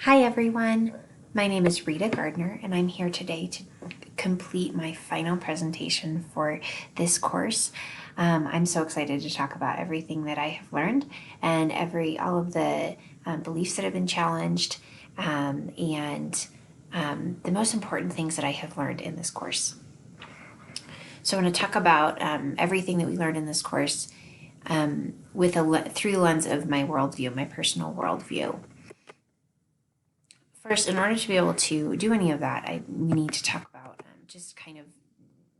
Hi everyone, my name is Rita Gardner and I'm here today to complete my final presentation for this course. I'm so excited to talk about everything that I have learned and all of the beliefs that have been challenged and the most important things that I have learned in this course. So I want to talk about everything that we learned in this course through the lens of my worldview, my personal worldview. First, in order to be able to do any of that, we need to talk about just kind of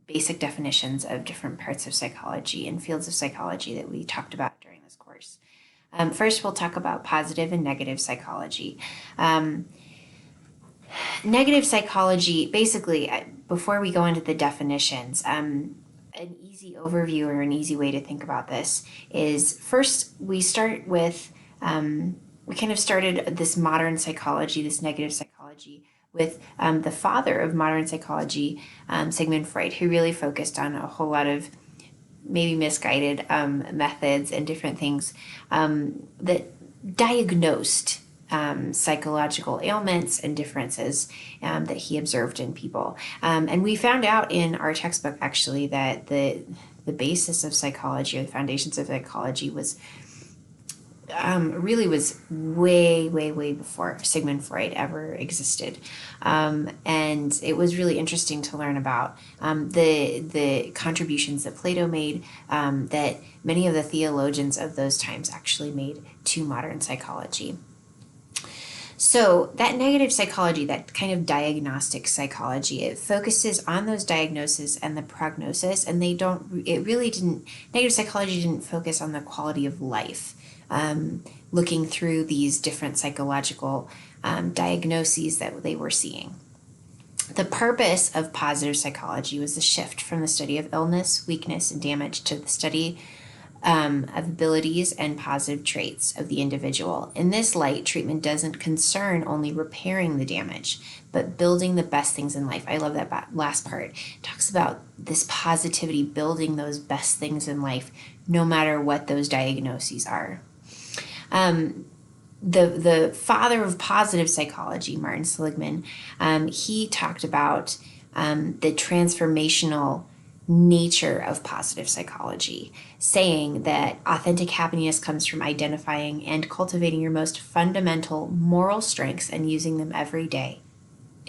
basic definitions of different parts of psychology and fields of psychology that we talked about during this course. First, we'll talk about positive and negative psychology. Negative psychology, basically, before we go into the definitions, an easy overview or an easy way to think about this is first we start with we kind of started this modern psychology, this negative psychology, with the father of modern psychology, Sigmund Freud, who really focused on a whole lot of maybe misguided methods and different things that diagnosed psychological ailments and differences that he observed in people. And we found out in our textbook, actually, that the basis of psychology or the foundations of psychology was really was way, way, way before Sigmund Freud ever existed. And it was really interesting to learn about the contributions that Plato made, that many of the theologians of those times actually made to modern psychology. So that negative psychology, that kind of diagnostic psychology, it focuses on those diagnoses and the prognosis, and negative psychology didn't focus on the quality of life. Looking through these different psychological diagnoses that they were seeing. The purpose of positive psychology was the shift from the study of illness, weakness, and damage to the study of abilities and positive traits of the individual. In this light, treatment doesn't concern only repairing the damage, but building the best things in life. I love that last part. It talks about this positivity, building those best things in life, no matter what those diagnoses are. The father of positive psychology, Martin Seligman, he talked about the transformational nature of positive psychology, saying that authentic happiness comes from identifying and cultivating your most fundamental moral strengths and using them every day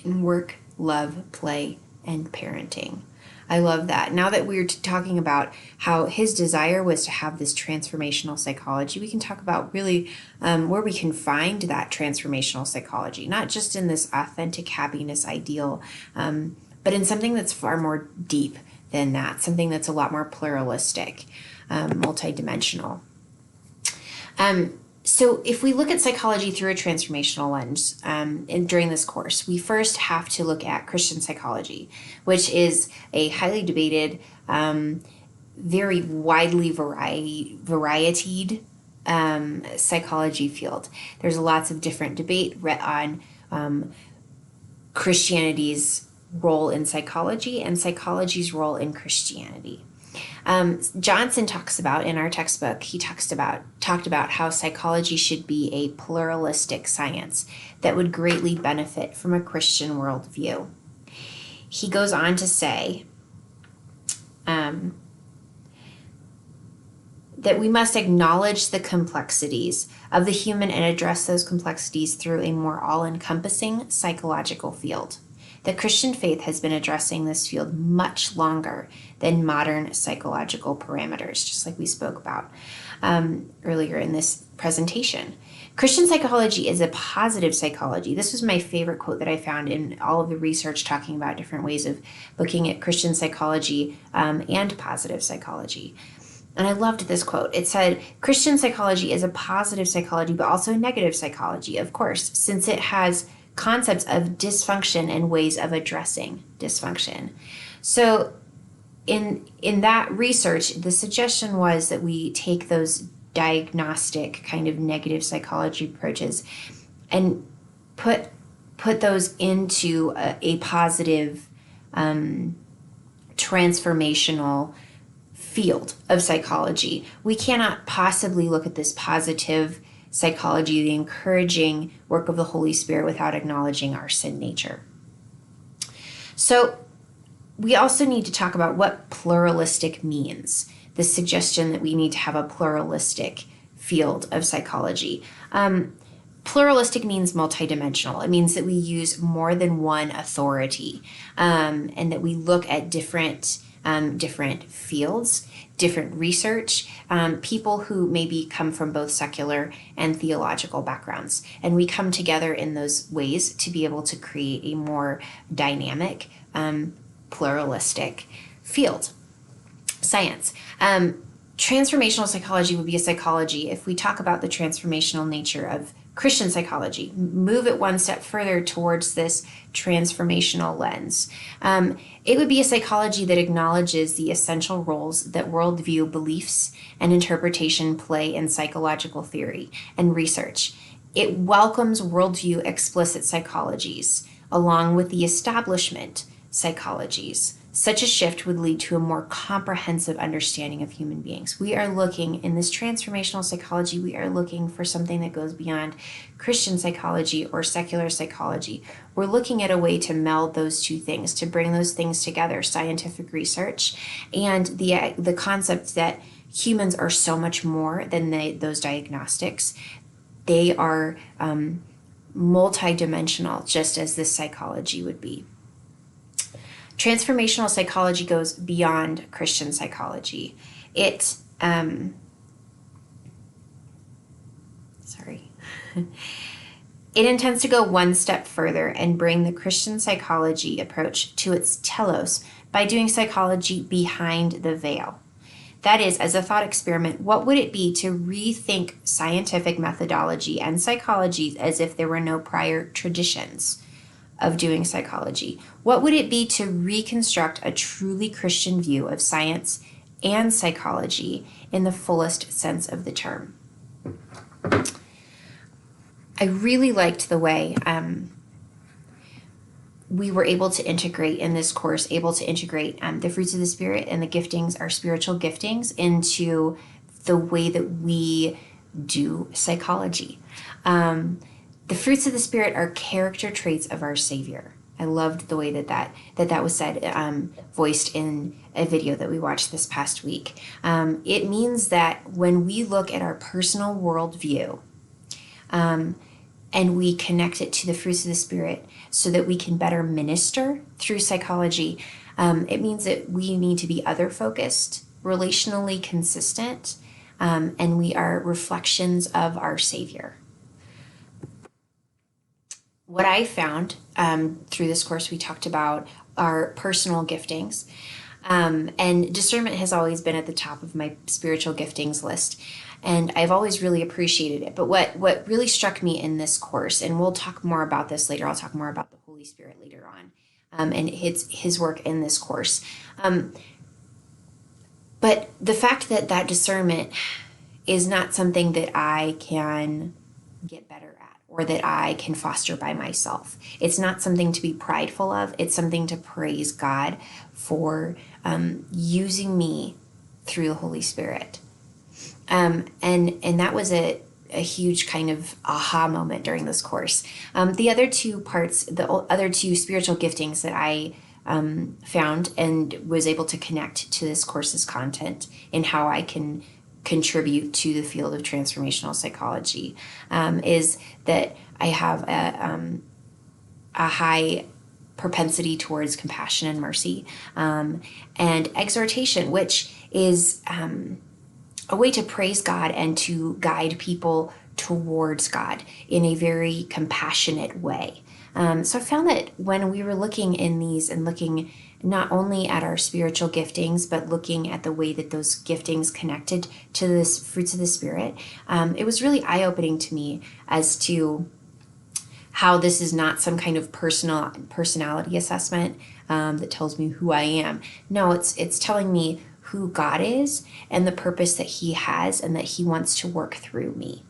in work, love, play, and parenting. I love that. Now that we're talking about how his desire was to have this transformational psychology, we can talk about really where we can find that transformational psychology, not just in this authentic happiness ideal, but in something that's far more deep than that, something that's a lot more pluralistic, multidimensional. So if we look at psychology through a transformational lens during this course, we first have to look at Christian psychology, which is a highly debated, very widely varietied psychology field. There's lots of different debate on Christianity's role in psychology and psychology's role in Christianity. Johnson talks about in our textbook, he talked about how psychology should be a pluralistic science that would greatly benefit from a Christian worldview. He goes on to say that we must acknowledge the complexities of the human and address those complexities through a more all-encompassing psychological field. The Christian faith has been addressing this field much longer than modern psychological parameters, just like we spoke about earlier in this presentation. Christian psychology is a positive psychology. This was my favorite quote that I found in all of the research talking about different ways of looking at Christian psychology and positive psychology. And I loved this quote. It said, Christian psychology is a positive psychology, but also a negative psychology, of course, since it has concepts of dysfunction and ways of addressing dysfunction. So in that research, the suggestion was that we take those diagnostic kind of negative psychology approaches and put those into a positive transformational field of psychology. We cannot possibly look at this positive psychology, the encouraging work of the Holy Spirit without acknowledging our sin nature. So we also need to talk about what pluralistic means, the suggestion that we need to have a pluralistic field of psychology. Pluralistic means multidimensional. It means that we use more than one authority, and that we look at different fields, different research, people who maybe come from both secular and theological backgrounds. And we come together in those ways to be able to create a more dynamic, pluralistic field. Science. Transformational psychology would be a psychology, if we talk about the transformational nature of Christian psychology, move it one step further towards this transformational lens. It would be a psychology that acknowledges the essential roles that worldview, beliefs, and interpretation play in psychological theory and research. It welcomes worldview explicit psychologies along with the establishment psychologies. Such a shift would lead to a more comprehensive understanding of human beings. We are looking, in this transformational psychology, we are looking for something that goes beyond Christian psychology or secular psychology. We're looking at a way to meld those two things, to bring those things together, scientific research and the concept that humans are so much more than those diagnostics. They are multidimensional, just as this psychology would be. Transformational psychology goes beyond Christian psychology. It, it intends to go one step further and bring the Christian psychology approach to its telos by doing psychology behind the veil. That is, as a thought experiment, what would it be to rethink scientific methodology and psychology as if there were no prior traditions of doing psychology? What would it be to reconstruct a truly Christian view of science and psychology in the fullest sense of the term? I really liked the way we were able to integrate in this course, the fruits of the Spirit and the giftings, our spiritual giftings, into the way that we do psychology. The fruits of the Spirit are character traits of our Savior. I loved the way that was said, voiced in a video that we watched this past week. It means that when we look at our personal worldview, and we connect it to the fruits of the Spirit so that we can better minister through psychology, it means that we need to be other-focused, relationally consistent, and we are reflections of our Savior. What I found through this course, we talked about our personal giftings, and discernment has always been at the top of my spiritual giftings list, and I've always really appreciated it. But what really struck me in this course, and we'll talk more about this later, I'll talk more about the Holy Spirit later on, and his work in this course. But the fact that discernment is not something that I can get better at, or that I can foster by myself. It's not something to be prideful of. It's something to praise God for using me through the Holy Spirit. And that was a huge kind of aha moment during this course. The other two spiritual giftings that I found and was able to connect to this course's content and how I can contribute to the field of transformational psychology is that I have a high propensity towards compassion and mercy, and exhortation, which is a way to praise God and to guide people towards God in a very compassionate way. So I found that when we were looking in these and looking not only at our spiritual giftings, but looking at the way that those giftings connected to the fruits of the Spirit, it was really eye-opening to me as to how this is not some kind of personality assessment that tells me who I am. No, it's telling me who God is and the purpose that He has and that He wants to work through me.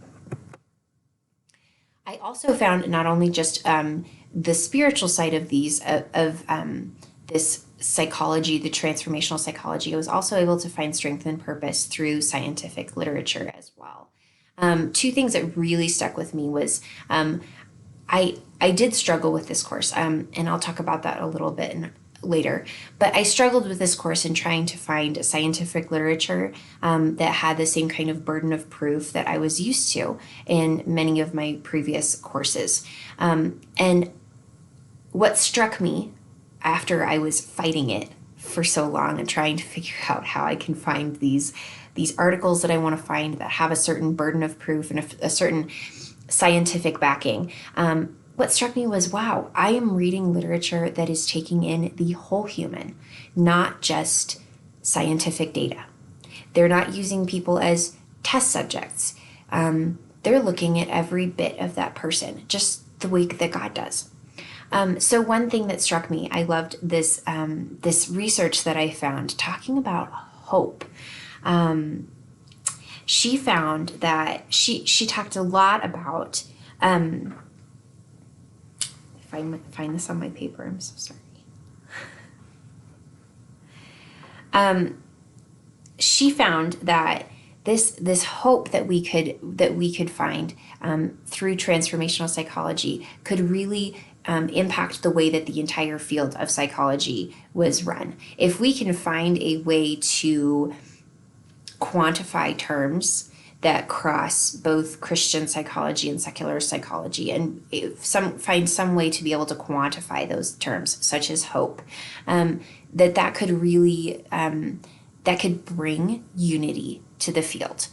I also found not only just the spiritual side of these, this psychology, the transformational psychology, I was also able to find strength and purpose through scientific literature as well. Two things that really stuck with me was I did struggle with this course, and I'll talk about that a little bit later. But I struggled with this course in trying to find scientific literature that had the same kind of burden of proof that I was used to in many of my previous courses. And what struck me after I was fighting it for so long and trying to figure out how I can find these articles that I want to find that have a certain burden of proof and a certain scientific backing. What struck me was, wow, I am reading literature that is taking in the whole human, not just scientific data. They're not using people as test subjects. They're looking at every bit of that person, just the way that God does. So one thing that struck me, I loved this this research that I found talking about hope. She found that she talked a lot about find this on my paper. I'm so sorry. She found that this hope that we could find through transformational psychology could really impact the way that the entire field of psychology was run. If we can find a way to quantify terms that cross both Christian psychology and secular psychology, and find some way to be able to quantify those terms, such as hope, that could really that could bring unity to the field.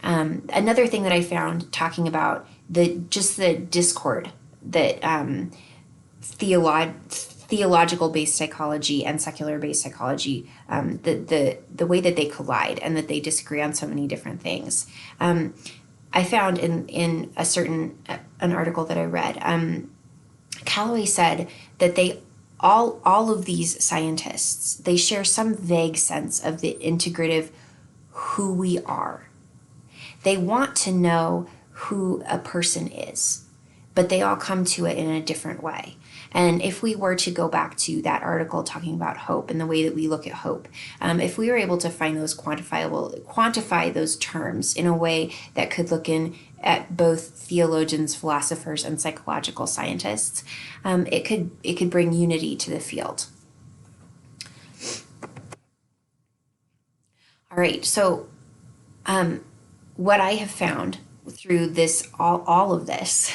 Another thing that I found talking about the discord that theological based psychology and secular based psychology, the way that they collide and that they disagree on so many different things. I found in an article that I read, Calloway said that all of these scientists, they share some vague sense of the integrative who we are. They want to know who a person is, but they all come to it in a different way. And if we were to go back to that article talking about hope and the way that we look at hope, if we were able to find those quantify those terms in a way that could look in at both theologians, philosophers, and psychological scientists, it could bring unity to the field. All right, so what I have found through this all of this,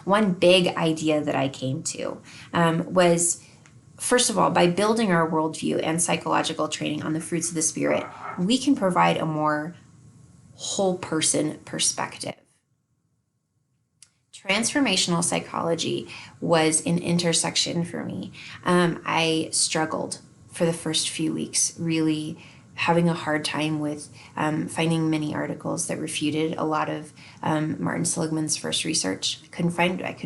one big idea that I came to was, first of all, by building our worldview and psychological training on the fruits of the Spirit, we can provide a more whole person perspective. Transformational psychology was an intersection for me. I struggled for the first few weeks, really having a hard time with finding many articles that refuted a lot of Martin Seligman's first research. I couldn't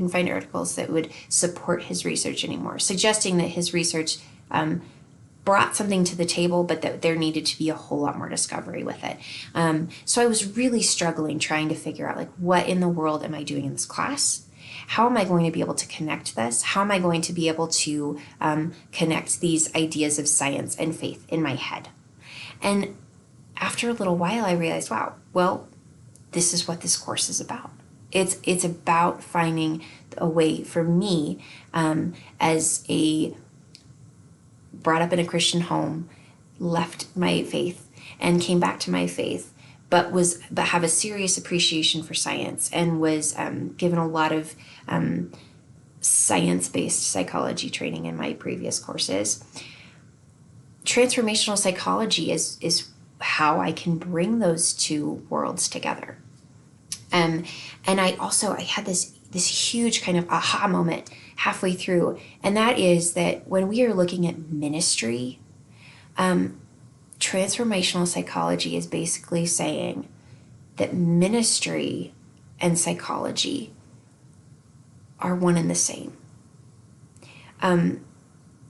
find articles that would support his research anymore, suggesting that his research brought something to the table, but that there needed to be a whole lot more discovery with it. So I was really struggling trying to figure out, like, what in the world am I doing in this class? How am I going to be able to connect this? How am I going to be able to connect these ideas of science and faith in my head? And after a little while, I realized, wow, well, this is what this course is about. It's about finding a way for me, as a brought up in a Christian home, left my faith and came back to my faith, but have a serious appreciation for science and was given a lot of science-based psychology training in my previous courses. Transformational psychology is how I can bring those two worlds together. And I had this huge kind of aha moment halfway through, and that is that when we are looking at ministry, transformational psychology is basically saying that ministry and psychology are one and the same.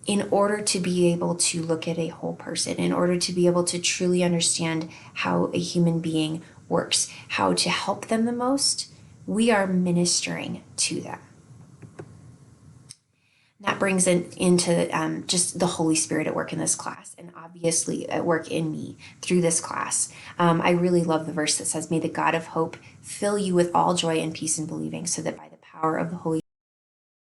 In order to be able to look at a whole person, in order to be able to truly understand how a human being works, how to help them the most, we are ministering to them. That brings it into just the Holy Spirit at work in this class, and obviously at work in me through this class. I really love the verse that says, "May the God of hope fill you with all joy and peace in believing, so that by the power of the Holy